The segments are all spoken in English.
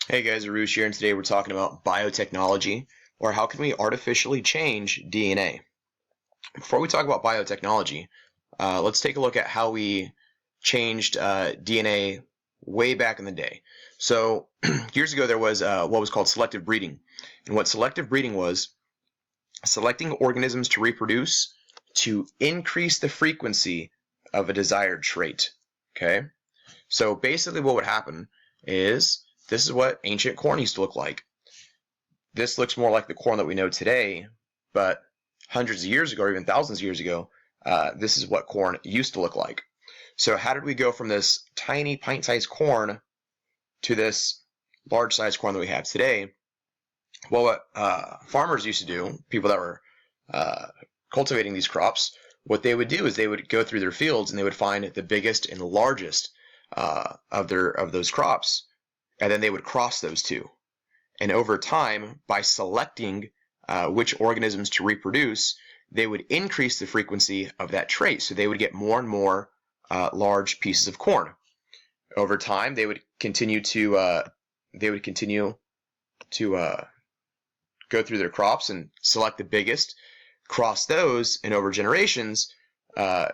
Hey guys, Araujo here, and today we're talking about biotechnology, or how can we artificially change DNA. Before we talk about biotechnology, let's take a look at how we changed DNA way back in the day. So years ago there was what was called selective breeding, and what selective breeding was selecting organisms to reproduce to increase the frequency of a desired trait. Okay, so basically what would happen is this is what ancient corn used to look like. This looks more like the corn that we know today, but hundreds of years ago, or even thousands of years ago, this is what corn used to look like. So how did we go from this tiny pint-sized corn to this large-sized corn that we have today? Well, what farmers used to do, people that were cultivating these crops, what they would do is they would go through their fields and they would find the biggest and the largest of those crops, and then they would cross those two. And over time, by selecting which organisms to reproduce, they would increase the frequency of that trait. So they would get more and more large pieces of corn. Over time, they would continue to go through their crops and select the biggest, cross those, and over generations,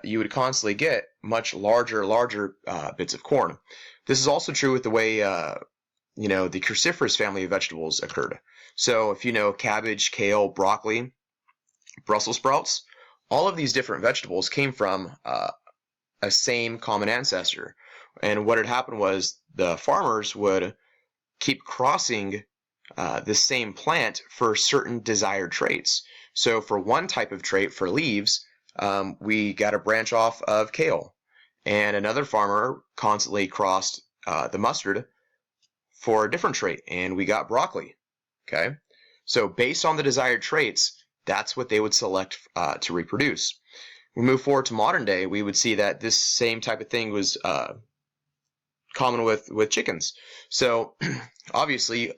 you would constantly get much larger bits of corn. This is also true with the way the cruciferous family of vegetables occurred. So if you know cabbage, kale, broccoli, Brussels sprouts, all of these different vegetables came from a same common ancestor. And what had happened was the farmers would keep crossing the same plant for certain desired traits. So for one type of trait, for leaves, we got a branch off of kale. And another farmer constantly crossed the mustard for a different trait, and we got broccoli. Okay, so based on the desired traits, that's what they would select to reproduce. We move forward to modern day, we would see that this same type of thing was common with chickens. So obviously,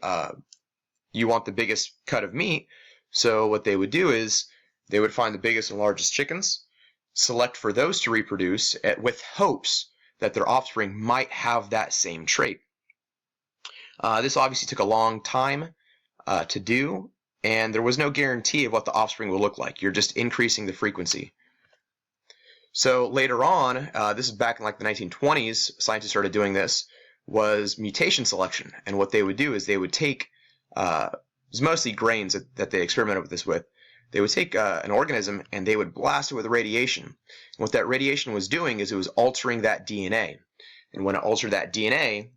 you want the biggest cut of meat. So what they would do is they would find the biggest and largest chickens, select for those to reproduce with hopes that their offspring might have that same trait. This obviously took a long time to do, and there was no guarantee of what the offspring will look like. You're just increasing the frequency. So later on, this is back in like the 1920s, scientists started doing this, was mutation selection. And what they would do is they would take, it was mostly grains that they experimented with this with. They would take an organism and they would blast it with radiation. And what that radiation was doing is it was altering that DNA. And when it altered that DNA,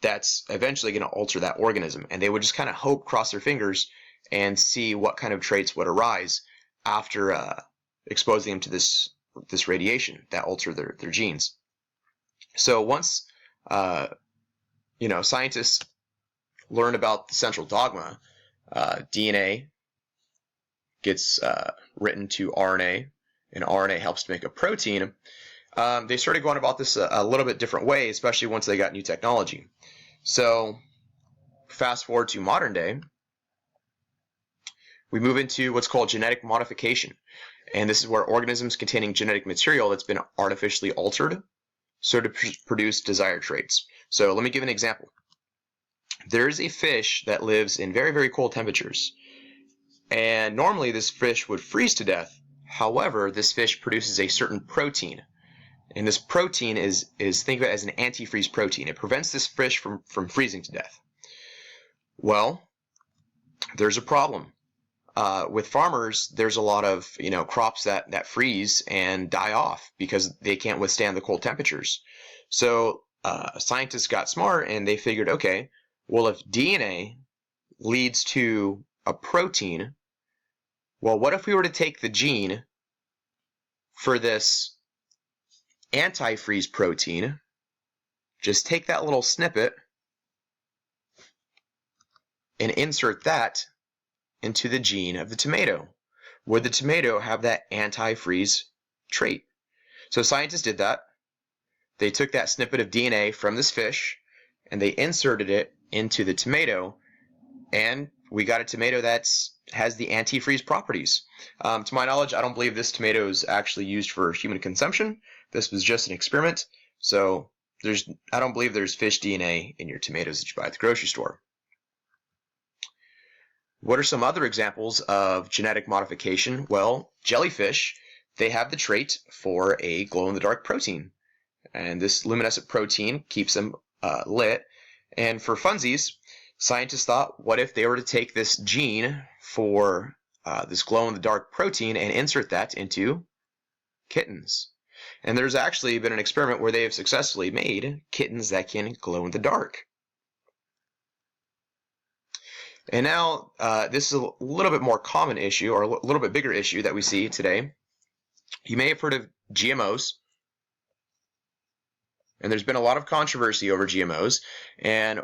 that's eventually going to alter that organism. And they would just kind of hope, cross their fingers, and see what kind of traits would arise after exposing them to this radiation that altered their genes. So once scientists learned about the central dogma, DNA gets written to RNA, and RNA helps to make a protein. They started going about this a little bit different way, especially once they got new technology. So fast forward to modern day, we move into what's called genetic modification. And this is where organisms containing genetic material that's been artificially altered so to produce desired traits. So let me give an example. There's a fish that lives in very, very cold temperatures. And normally this fish would freeze to death. However, this fish produces a certain protein. And this protein is think of it as an antifreeze protein. It prevents this fish from freezing to death. Well, there's a problem. With farmers, there's a lot of crops that freeze and die off because they can't withstand the cold temperatures. So scientists got smart and they figured, okay, well, if DNA leads to a protein, well, what if we were to take the gene for this antifreeze protein, just take that little snippet and insert that into the gene of the tomato? Would the tomato have that antifreeze trait? So scientists did that. They took that snippet of DNA from this fish and they inserted it into the tomato, and we got a tomato that has the antifreeze properties. To my knowledge, I don't believe this tomato is actually used for human consumption. This was just an experiment. So I don't believe there's fish DNA in your tomatoes that you buy at the grocery store. What are some other examples of genetic modification? Well, jellyfish, they have the trait for a glow-in-the-dark protein. And this luminescent protein keeps them lit. And for funsies, scientists thought, what if they were to take this gene for this glow-in-the-dark protein and insert that into kittens? And there's actually been an experiment where they have successfully made kittens that can glow in the dark. And now this is a little bit more common issue, or a little bit bigger issue that we see today. You may have heard of GMOs. And there's been a lot of controversy over GMOs and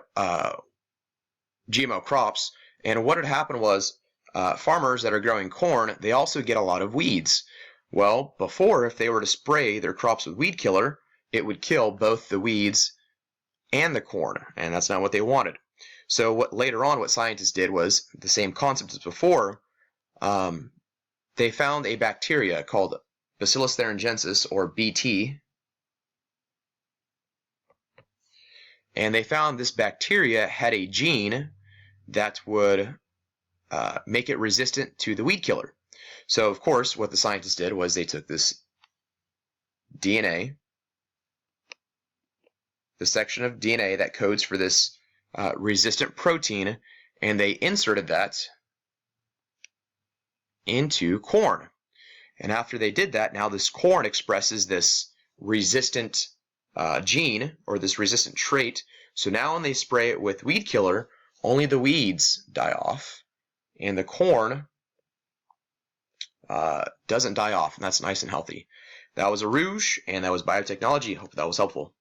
GMO crops. And what had happened was farmers that are growing corn, they also get a lot of weeds. Well, before, if they were to spray their crops with weed killer, it would kill both the weeds and the corn, and that's not what they wanted. So later on, what scientists did was the same concept as before. They found a bacteria called Bacillus thuringiensis, or BT, and they found this bacteria had a gene that would make it resistant to the weed killer. So, of course, what the scientists did was they took this DNA, the section of DNA that codes for this resistant protein, and they inserted that into corn. And after they did that, now this corn expresses this resistant gene, or this resistant trait. So now when they spray it with weed killer, only the weeds die off, and the corn doesn't die off, and that's nice and healthy. That was Araujo, and that was Biotechnology. Hope that was helpful.